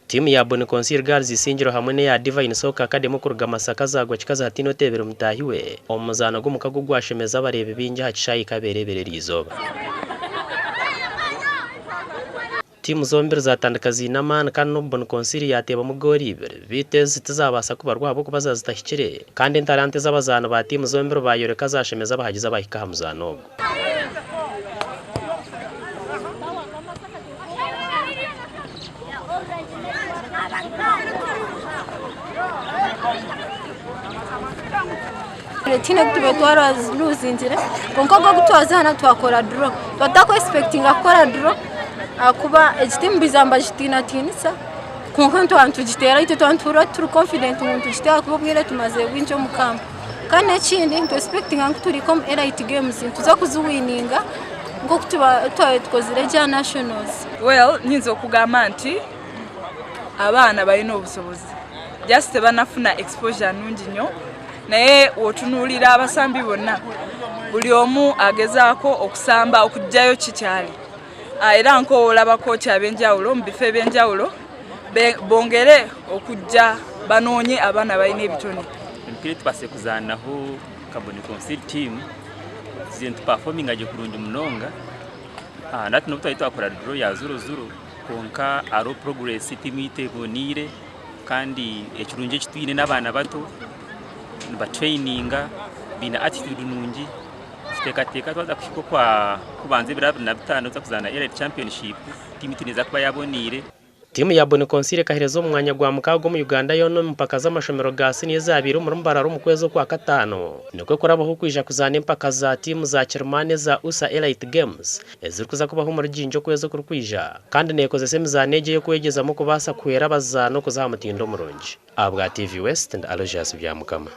Timu ya Boni Consili Girls ISINGIRO hamwe ne ya Divine Soccer Academy ku Rugamasaka zagwa kikazi hatino tebero mutahiwe omuzano gumukago gwashemeza barebe binje hacishayi kabereberera izoba. Timu zombi zatandika zinamana kandi Boni Consili yateba mu goli ibere biteze tizabasa kubarwa abo kubaza zitahikire kandi talante z'abazano ba timu zombi bayoreka zashemeza bahagize abahika hamuzano. Tine kutube twara luzinzire konko gutwaza hana twakora draw twatako expecting akora draw akuba team bizamba jitina tinisa konko twantu gitera ite twantura turi confident umuntu gitera kubwira tumaze winjo mukamba kandi ekindi to expecting anku turi kom elite games tuza kuzuwininga ngo kutuba twakozire ja nationals. Well ninzo kugamba nti abana bayino obusobozi just banafuna exposure nungi nyo naye otunulira abasambi bonna buli omu agezaako okusamba okujjayo kikyali era nko olabako kyabenjawulo mu bifo ebyenjawulo bongere okujja banoonye abaana balina ebitone. Empire tupase kuzaanaho Boni Consili team zintu performing aje kurungi munonga nati nobutari twakora draw ya 0-0 konka aro progress team itebonire kandi ekirungi kitwine n'abaana bato ba traininga bina attitude nungi teka twaza kushiko kwa kubanze birabu na bitano za kuzana elite championship timu tuneza kuba yabonire. Timu ya Boni Consili kaherezo mu mwanya gwa mukago mu Uganda yono mpaka z'amashomero gasi nizabiri mu rumbararo mu kwezo kwa katano niko korabaho kwija kuzana impaka za timu za Kirmane za USA Elite Games ezikuza kubaho mu rujinjo kwezo kurkwija kandi nekoze semizanege yo kwegeza mu kubasa kwera bazano kuzaha mutindo murungi abwa TV West and Alojas bya mukama.